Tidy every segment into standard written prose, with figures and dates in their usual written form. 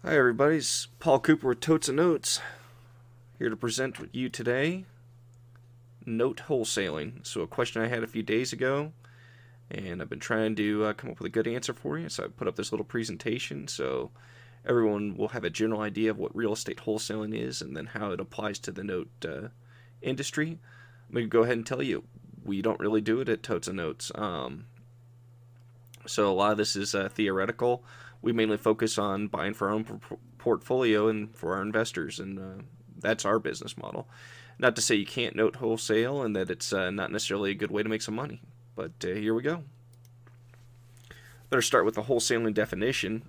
Hi everybody, it's Paul Cooper with Totes and Notes, here to present with you today note wholesaling. So a question I had a few days ago, and I've been trying to come up with a good answer for you, so I put up this little presentation so everyone will have a general idea of what real estate wholesaling is and then how it applies to the note industry. I'm going to go ahead and tell you, we don't really do it at Totes and Notes. So a lot of this is theoretical. We mainly focus on buying for our own portfolio and for our investors, and that's our business model. Not to say you can't note wholesale and that it's not necessarily a good way to make some money, but here we go. Better start with the wholesaling definition.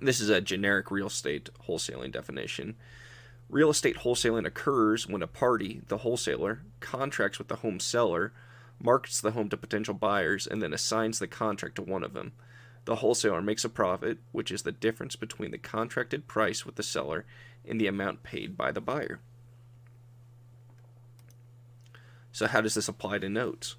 This is a generic real estate wholesaling definition. Real estate wholesaling occurs when a party, the wholesaler, contracts with the home seller, markets the home to potential buyers, and then assigns the contract to one of them. The wholesaler makes a profit, which is the difference between the contracted price with the seller and the amount paid by the buyer. So how does this apply to notes?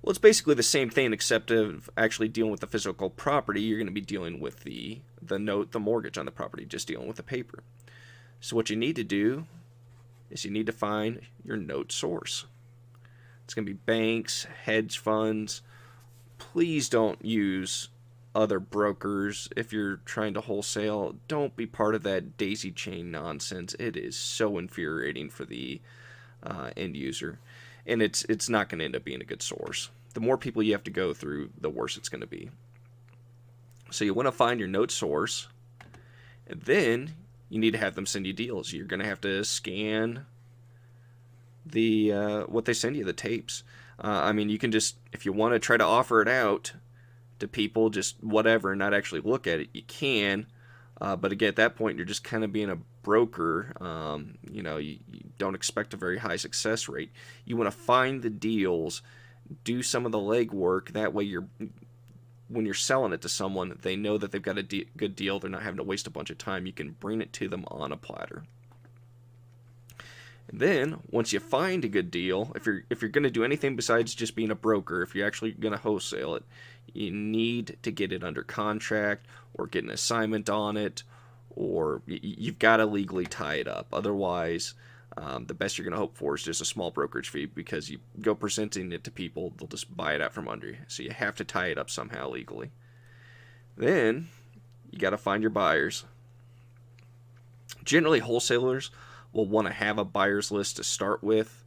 Well, it's basically the same thing, except of actually dealing with the physical property. You're going to be dealing with the note, the mortgage on the property, just dealing with the paper. So what you need to do is you need to find your note source. It's going to be banks, hedge funds. Please don't use other brokers if you're trying to wholesale. Don't be part of that daisy chain nonsense. It is so infuriating for the end user, and it's not going to end up being a good source. The more people you have to go through, the worse it's going to be. So you want to find your note source, and then you need to have them send you deals. You're going to have to scan the what they send you, the tapes. I mean, you can just, if you want to try to offer it out to people, just whatever, and not actually look at it, you can. But again, at that point, you're just kind of being a broker. You don't expect a very high success rate. You want to find the deals, do some of the legwork. That way, when you're selling it to someone, they know that they've got a good deal. They're not having to waste a bunch of time. You can bring it to them on a platter. And then, once you find a good deal, if you're going to do anything besides just being a broker, if you're actually going to wholesale it, you need to get it under contract or get an assignment on it, or you've got to legally tie it up. Otherwise, the best you're going to hope for is just a small brokerage fee, because you go presenting it to people, they'll just buy it out from under you. So you have to tie it up somehow legally. Then, you got to find your buyers. Generally, wholesalers will want to have a buyer's list to start with,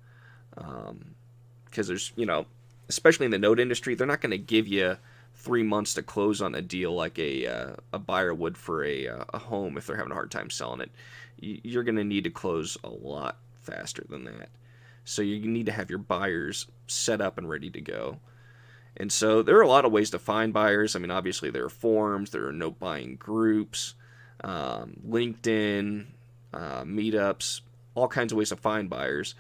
because there's, especially in the note industry, they're not going to give you 3 months to close on a deal like a buyer would for a home if they're having a hard time selling it. You're going to need to close a lot faster than that. So you need to have your buyers set up and ready to go. And so there are a lot of ways to find buyers. I mean, obviously there are forums, there are note buying groups, LinkedIn, meetups, all kinds of ways to find buyers.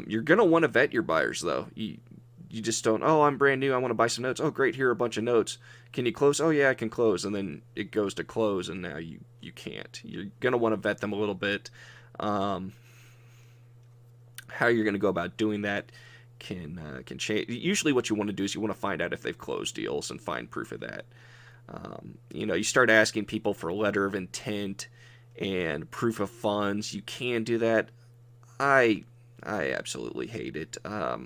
You're going to want to vet your buyers, though. You just don't, oh, I'm brand new, I want to buy some notes. Oh, great, here are a bunch of notes. Can you close? Oh, yeah, I can close. And then it goes to close, and now you can't. You're going to want to vet them a little bit. How you're going to go about doing that can change. Usually what you want to do is you want to find out if they've closed deals and find proof of that. You start asking people for a letter of intent and proof of funds. You can do that. I absolutely hate it. I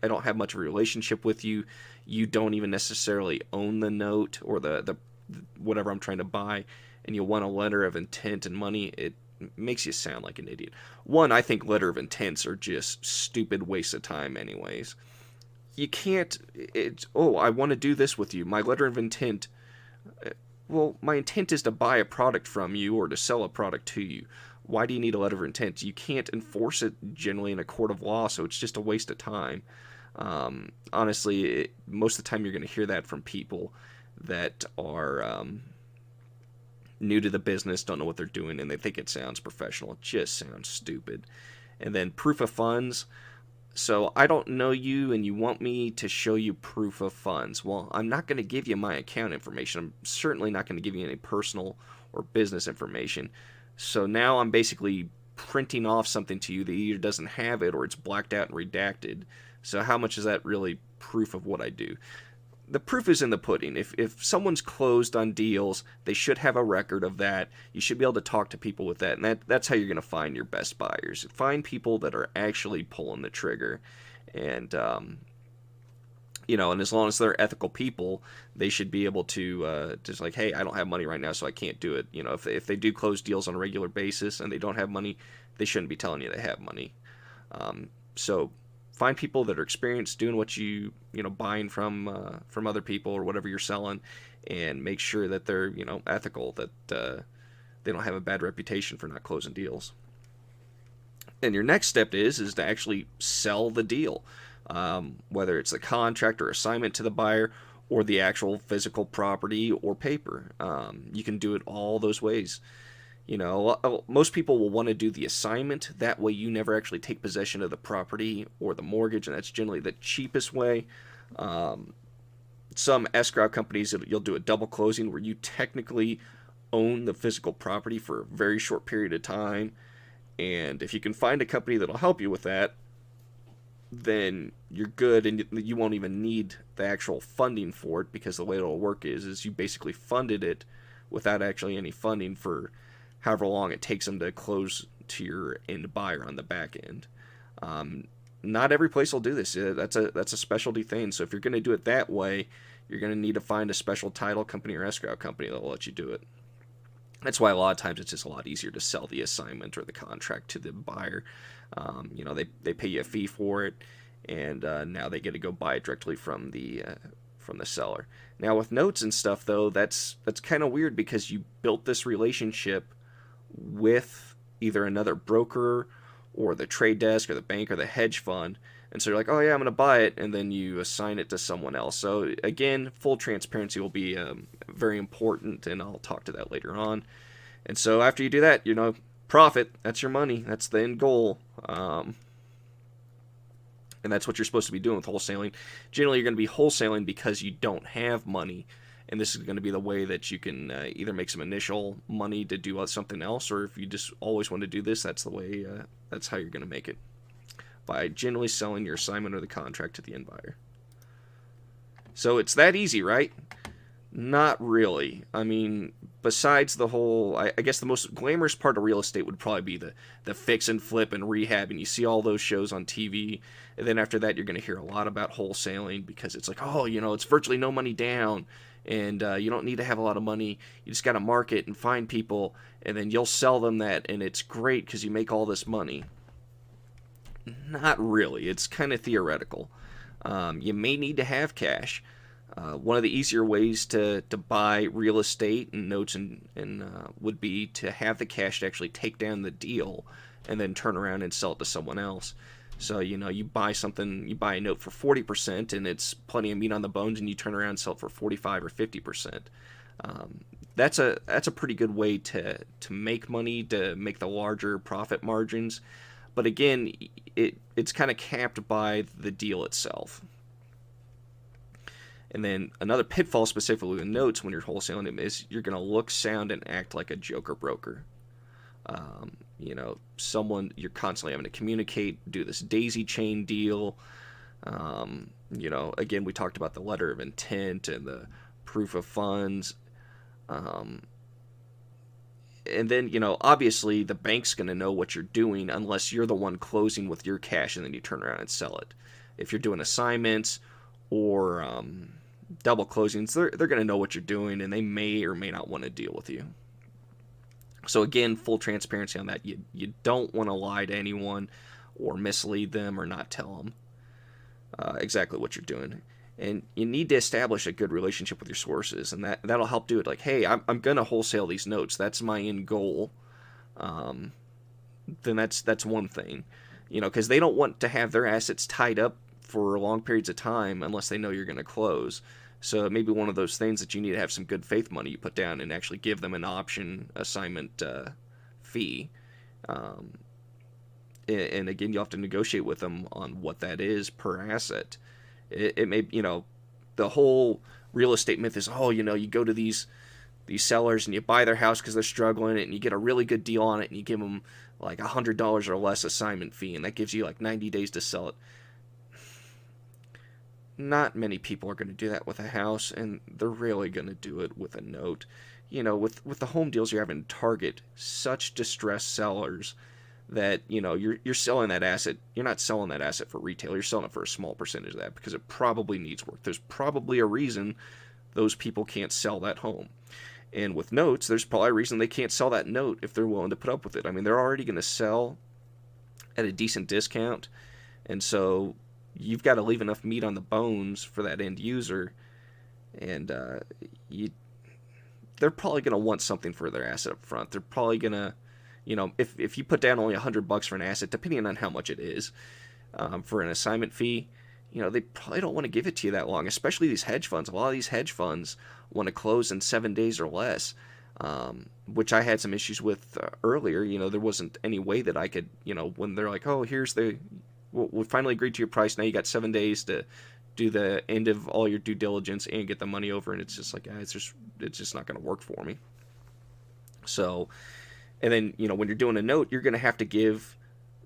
don't have much of a relationship with you. You don't even necessarily own the note or the whatever I'm trying to buy, and you want a letter of intent and money. It makes you sound like an idiot. One, I think letter of intents are just stupid waste of time anyways. You can't, I want to do this with you. My letter of intent, well, my intent is to buy a product from you or to sell a product to you. Why do you need a letter of intent? You can't enforce it generally in a court of law, so it's just a waste of time. Honestly, most of the time you're going to hear that from people that are new to the business, don't know what they're doing, and they think it sounds professional. It just sounds stupid. And then proof of funds. So I don't know you and you want me to show you proof of funds. Well, I'm not going to give you my account information. I'm certainly not going to give you any personal or business information. So now I'm basically printing off something to you that either doesn't have it or it's blacked out and redacted. So how much is that really proof of what I do? the proof is in the pudding. If someone's closed on deals, they should have a record of that. You should be able to talk to people with that, and that's how you're going to find your best buyers. Find people that are actually pulling the trigger, and and as long as they're ethical people, they should be able to just like, hey, I don't have money right now, so I can't do it. If they do close deals on a regular basis and they don't have money, they shouldn't be telling you they have money. So find people that are experienced doing what buying from other people or whatever you're selling, and make sure that they're ethical, that they don't have a bad reputation for not closing deals. And your next step is to actually sell the deal, whether it's the contract or assignment to the buyer or the actual physical property or paper. You can do it all those ways. Most people will want to do the assignment. That way you never actually take possession of the property or the mortgage, and that's generally the cheapest way. Some escrow companies, you'll do a double closing where you technically own the physical property for a very short period of time. And if you can find a company that'll help you with that, then you're good, and you won't even need the actual funding for it, because the way it'll work is you basically funded it without actually any funding for however long it takes them to close to your end buyer on the back end. Not every place will do this. That's a specialty thing. So if you're going to do it that way, you're going to need to find a special title company or escrow company that will let you do it. That's why a lot of times it's just a lot easier to sell the assignment or the contract to the buyer. They pay you a fee for it, and now they get to go buy it directly from the seller. Now with notes and stuff, though, that's kind of weird, because you built this relationship with either another broker or the trade desk or the bank or the hedge fund, and so you're like, oh yeah, I'm going to buy it, and then you assign it to someone else. So again, full transparency will be very important, and I'll talk to that later on. And so after you do that, profit, that's your money, that's the end goal. And that's what you're supposed to be doing with wholesaling. Generally, you're going to be wholesaling because you don't have money, and this is going to be the way that you can either make some initial money to do something else, or if you just always want to do this, that's the way. That's how you're going to make it, by generally selling your assignment or the contract to the end buyer. So it's that easy, right? Not really. I mean, besides the whole, I guess the most glamorous part of real estate would probably be the fix and flip and rehab, and you see all those shows on TV, and then after that you're going to hear a lot about wholesaling, because it's like, oh, it's virtually no money down, and you don't need to have a lot of money, you just got to market and find people, and then you'll sell them that, and it's great because you make all this money. Not really. It's kind of theoretical. You may need to have cash. One of the easier ways to buy real estate and notes and would be to have the cash to actually take down the deal and then turn around and sell it to someone else. So, you buy something, you buy a note for 40% and it's plenty of meat on the bones, and you turn around and sell it for 45 or 50%. That's a pretty good way to make money, to make the larger profit margins. But again, it's kind of capped by the deal itself. And then another pitfall specifically with notes when you're wholesaling them is you're going to look, sound, and act like a joker broker. Someone you're constantly having to communicate, do this daisy chain deal. Again, we talked about the letter of intent and the proof of funds. And then, obviously the bank's going to know what you're doing unless you're the one closing with your cash and then you turn around and sell it. If you're doing assignments or double closings, they're going to know what you're doing, and they may or may not want to deal with you. So again, full transparency on that. You don't want to lie to anyone or mislead them or not tell them exactly what you're doing. And you need to establish a good relationship with your sources, and that'll help do it. Like, hey, I'm going to wholesale these notes. That's my end goal. Then that's one thing, because they don't want to have their assets tied up for long periods of time unless they know you're going to close. So it may be one of those things that you need to have some good faith money you put down and actually give them an option assignment fee. And again, you'll have to negotiate with them on what that is per asset. It may, the whole real estate myth is, you go to these sellers and you buy their house because they're struggling, and you get a really good deal on it, and you give them like $100 or less assignment fee, and that gives you like 90 days to sell it. not many people are going to do that with a house, and they're really going to do it with a note. With the home deals you're having to target such distressed sellers that you're selling that asset. You're not selling that asset for retail. You're selling it for a small percentage of that because it probably needs work. There's probably a reason those people can't sell that home. And with notes, there's probably a reason they can't sell that note if they're willing to put up with it. I mean, they're already going to sell at a decent discount, and so you've got to leave enough meat on the bones for that end user, and they're probably going to want something for their asset up front. They're probably going to, if you put down only $100 for an asset, depending on how much it is, for an assignment fee, they probably don't want to give it to you that long, especially these hedge funds. A lot of these hedge funds want to close in 7 days or less, which I had some issues with earlier. There wasn't any way that I could, when they're like, oh, we finally agreed to your price. Now you got 7 days to do the end of all your due diligence and get the money over. And it's just like, it's just not going to work for me. So, and then, when you're doing a note, you're going to have to give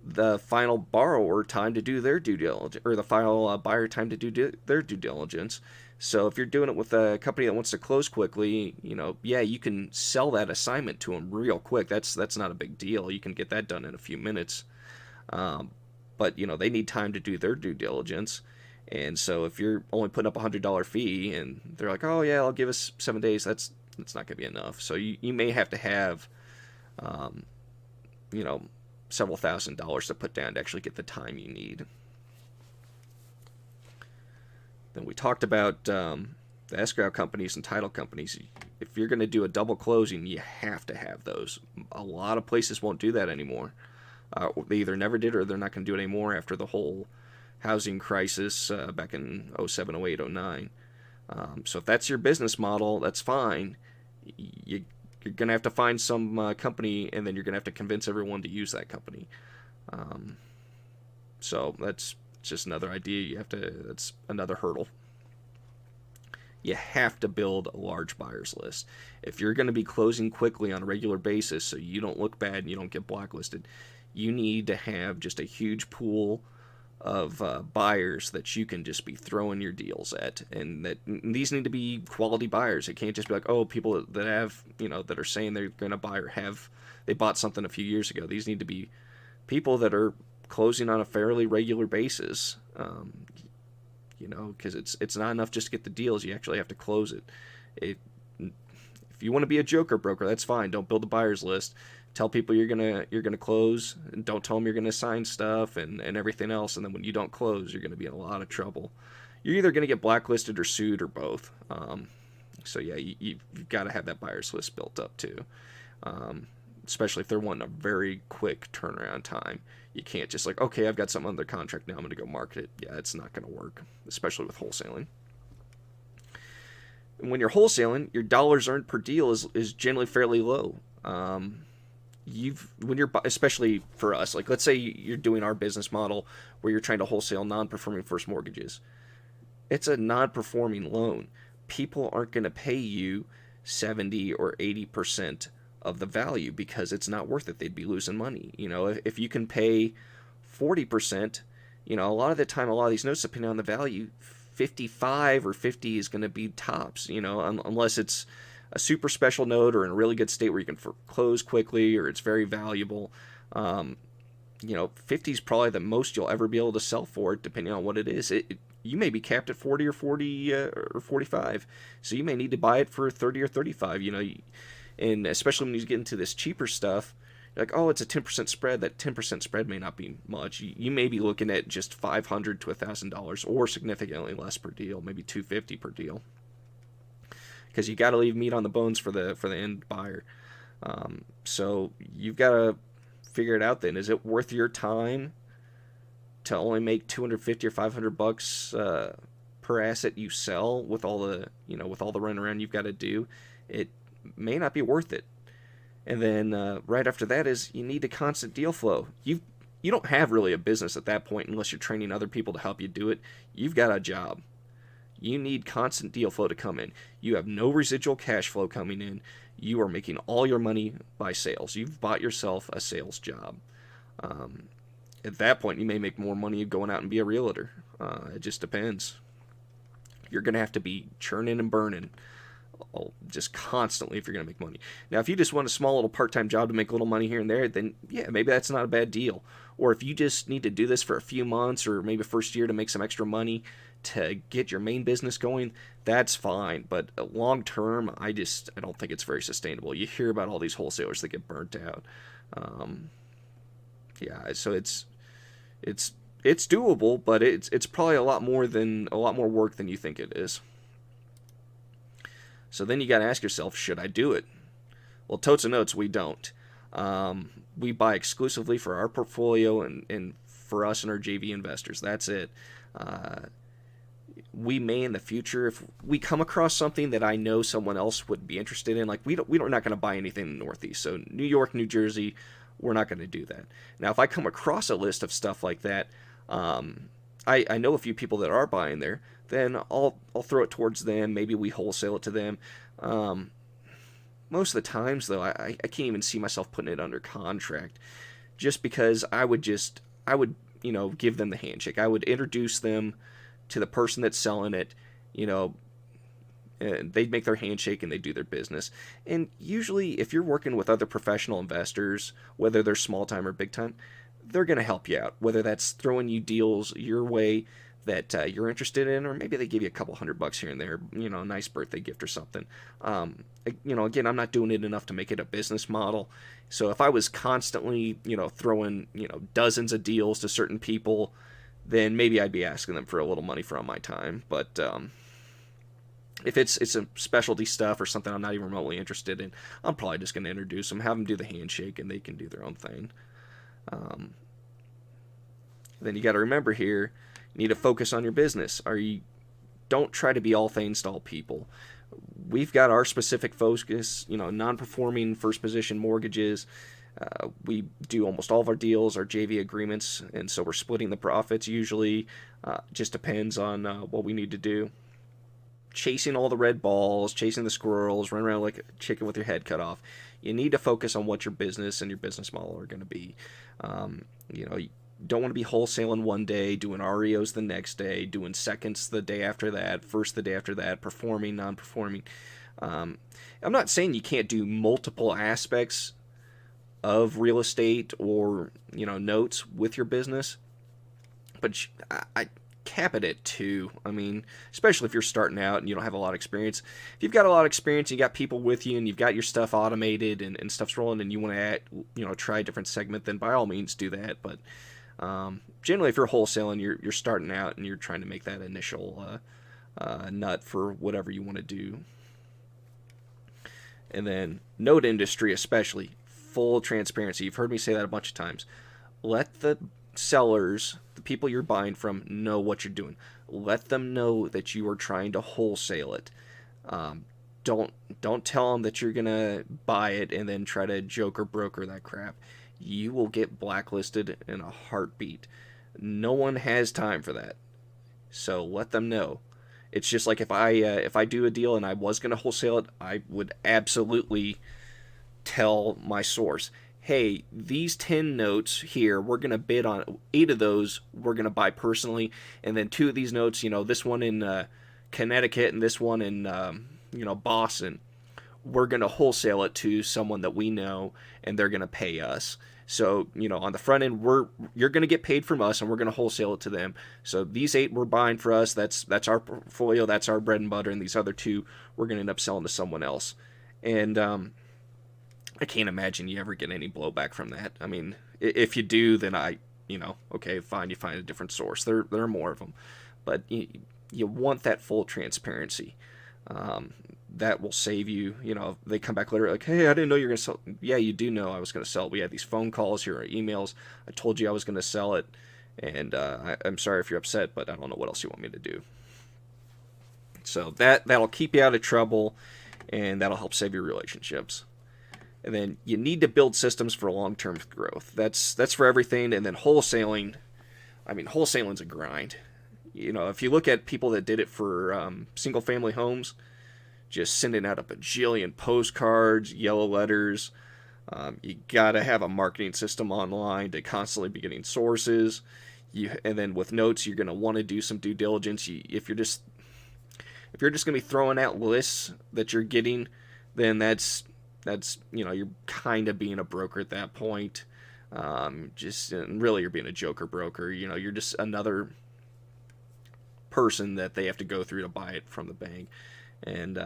the final borrower time to do their due diligence, or the final buyer time to do their due diligence. So if you're doing it with a company that wants to close quickly, you can sell that assignment to them real quick. That's not a big deal. You can get that done in a few minutes. But they need time to do their due diligence. And so if you're only putting up $100 fee and they're like, oh yeah, I'll give us 7 days, that's not going to be enough. So you may have to have, several $1,000s to put down to actually get the time you need. Then we talked about the escrow companies and title companies. If you're going to do a double closing, you have to have those. A lot of places won't do that anymore. They either never did or they're not going to do it anymore after the whole housing crisis back in 07, 08, 09. So if that's your business model, that's fine. You're going to have to find some company, and then you're going to have to convince everyone to use that company. So that's just another idea. That's another hurdle. You have to build a large buyers list. If you're going to be closing quickly on a regular basis so you don't look bad and you don't get blacklisted, you need to have just a huge pool of buyers that you can just be throwing your deals at, and these need to be quality buyers. It can't just be like, oh, people that have, that are saying they're going to buy or they bought something a few years ago. These need to be people that are closing on a fairly regular basis, because it's not enough just to get the deals. You actually have to close it. If you want to be a joker broker, that's fine. Don't build a buyers list. Tell people you're gonna close, and don't tell them you're gonna sign stuff and everything else. And then when you don't close, you're gonna be in a lot of trouble. You're either gonna get blacklisted or sued or both. So yeah, you've got to have that buyers list built up too, especially if they're wanting a very quick turnaround time. You can't just like, okay, I've got something under contract now, I'm gonna go market it. Yeah, it's not gonna work, especially with wholesaling. And when you're wholesaling, your dollars earned per deal is generally fairly low. Especially for us, like let's say you're doing our business model where you're trying to wholesale non-performing first mortgages. It's a non-performing loan. People aren't going to pay you 70 or 80% of the value because it's not worth it. They'd be losing money. If you can pay 40%, a lot of the time, a lot of these notes, depending on the value, 55 or 50 is going to be tops, unless it's a super special note or in a really good state where you can close quickly or it's very valuable. 50 is probably the most you'll ever be able to sell for it, depending on what it is. You may be capped at 40 or 40 or 45, so you may need to buy it for 30 or 35. And especially when you get into this cheaper stuff, you're like, oh, it's a 10% spread. That 10% spread may not be much. You may be looking at just $500 to $1,000 or significantly less per deal, maybe $250 per deal. Because you got to leave meat on the bones for the end buyer. So you've got to figure it out. Then, is it worth your time to only make $250 or $500 per asset you sell with all the runaround you've got to do? It may not be worth it. And then right after that is you need a constant deal flow. You don't have really a business at that point unless you're training other people to help you do it. You've got a job. You need constant deal flow to come in. You have no residual cash flow coming in. You are making all your money by sales. You've bought yourself a sales job. At that point, you may make more money going out and be a realtor. It just depends. You're going to have to be churning and burning just constantly if you're going to make money. Now, if you just want a small little part-time job to make a little money here and there, then yeah, maybe that's not a bad deal. Or if you just need to do this for a few months or maybe first year to make some extra money to get your main business going, that's fine. But long term, I don't think it's very sustainable. You hear about all these wholesalers that get burnt out. Yeah, so it's doable, but it's probably a lot more work than you think it is. So then you got to ask yourself, should I do it? Well, totes and notes, we don't. We buy exclusively for our portfolio and for us and our JV investors. That's it. We may in the future, if we come across something that I know someone else would be interested in, like we're not going to buy anything in the Northeast. So New York, New Jersey, we're not going to do that. Now, if I come across a list of stuff like that, I know a few people that are buying there, then I'll throw it towards them. Maybe we wholesale it to them. Most of the times, though, I can't even see myself putting it under contract, just because I would give them the handshake. I would introduce them to the person that's selling it, and they'd make their handshake and they do their business. And usually, if you're working with other professional investors, whether they're small time or big time, they're going to help you out, whether that's throwing you deals your way that you're interested in, or maybe they give you a couple $100 here and there, a nice birthday gift or something. Again, I'm not doing it enough to make it a business model. So if I was constantly, throwing, dozens of deals to certain people, then maybe I'd be asking them for a little money from my time. But if it's a specialty stuff or something I'm not even remotely interested in, I'm probably just going to introduce them, have them do the handshake, and they can do their own thing. Then you got to remember here, you need to focus on your business. Don't try to be all things to all people. We've got our specific focus, non-performing first position mortgages. We do almost all of our deals, our JV agreements, and so we're splitting the profits usually. Just depends on what we need to do. Chasing all the red balls, chasing the squirrels, running around like a chicken with your head cut off. You need to focus on what your business and your business model are going to be. You don't want to be wholesaling one day, doing REOs the next day, doing seconds the day after that, first the day after that, performing, non-performing. I'm not saying you can't do multiple aspects of real estate or notes with your business, but I cap it at 2. I mean, especially if you're starting out and you don't have a lot of experience. If you've got a lot of experience, you got people with you, and you've got your stuff automated and stuff's rolling, and you want to try a different segment, then by all means do that. But generally, if you're wholesaling, you're starting out and you're trying to make that initial nut for whatever you want to do. And then note industry, especially full transparency. You've heard me say that a bunch of times. Let the sellers, the people you're buying from, know what you're doing. Let them know that you are trying to wholesale it. Don't tell them that you're gonna buy it and then try to joke or broker that crap. You will get blacklisted in a heartbeat. No one has time for that. So let them know. It's just like if I do a deal and I was gonna wholesale it, I would absolutely tell my source, hey, these 10 notes here, we're going to bid on 8 of those, we're going to buy personally, and then 2 of these notes, this one in Connecticut and this one in, Boston, we're going to wholesale it to someone that we know, and they're going to pay us. So, on the front end, you're going to get paid from us, and we're going to wholesale it to them. So these 8 we're buying for us, that's our portfolio, that's our bread and butter, and these other 2 we're going to end up selling to someone else. And I can't imagine you ever get any blowback from that. I mean, if you do, then okay, fine, you find a different source. There are more of them. But you want that full transparency. That will save you. They come back later like, hey, I didn't know you were going to sell. Yeah, you do know I was going to sell it. We had these phone calls, here are emails. I told you I was going to sell it. And I'm sorry if you're upset, but I don't know what else you want me to do. So that'll keep you out of trouble, and that'll help save your relationships. And then you need to build systems for long-term growth. That's for everything. And then wholesaling's a grind. If you look at people that did it for single-family homes, just sending out a bajillion postcards, yellow letters. You got to have a marketing system online to constantly be getting sources. And then with notes, you're going to want to do some due diligence. If you're just If you're just going to be throwing out lists that you're getting, then that's you're kind of being a broker at that point. Just really, you're being a joker broker. You're just another person that they have to go through to buy it from the bank. And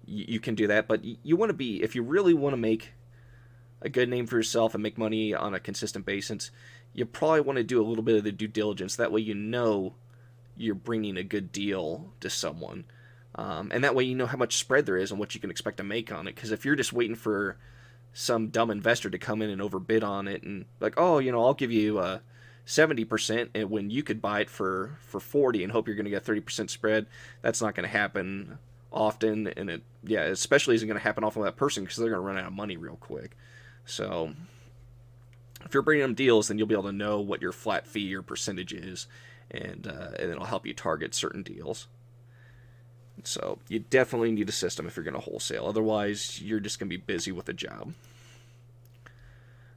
you can do that, but you want to be, if you really want to make a good name for yourself and make money on a consistent basis, you probably want to do a little bit of the due diligence. That way you're bringing a good deal to someone. And that way you know how much spread there is and what you can expect to make on it. Because if you're just waiting for some dumb investor to come in and overbid on it and like, oh, I'll give you 70%, and when you could buy it for 40 and hope you're going to get 30% spread, that's not going to happen often. And especially isn't going to happen often with that person because they're going to run out of money real quick. So if you're bringing them deals, then you'll be able to know what your flat fee or percentage is, and it'll help you target certain deals. So you definitely need a system if you're going to wholesale. Otherwise, you're just going to be busy with a job.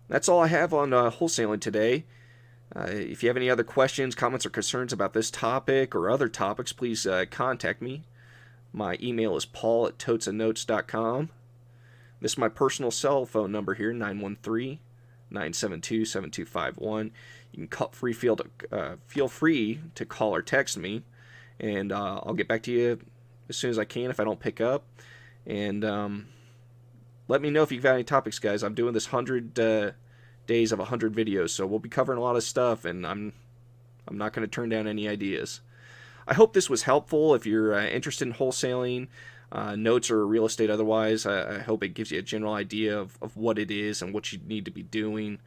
That's all I have on wholesaling today. If you have any other questions, comments, or concerns about this topic or other topics, please contact me. My email is paul@totesandnotes.com. This is my personal cell phone number here, 913-972-7251. You can feel free to call or text me, and I'll get back to you as soon as I can if I don't pick up. And let me know if you've got any topics, guys. I'm doing this 100 days of 100 videos, so we'll be covering a lot of stuff, and I'm not going to turn down any ideas. I hope this was helpful. If you're interested in wholesaling, notes or real estate otherwise, I hope it gives you a general idea of what it is and what you need to be doing.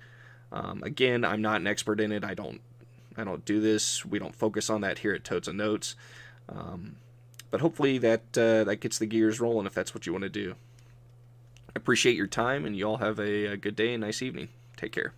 Again, I'm not an expert in it. I don't do this. We don't focus on that here at Totes and Notes. But hopefully that gets the gears rolling if that's what you want to do. I appreciate your time, and you all have a good day and nice evening. Take care.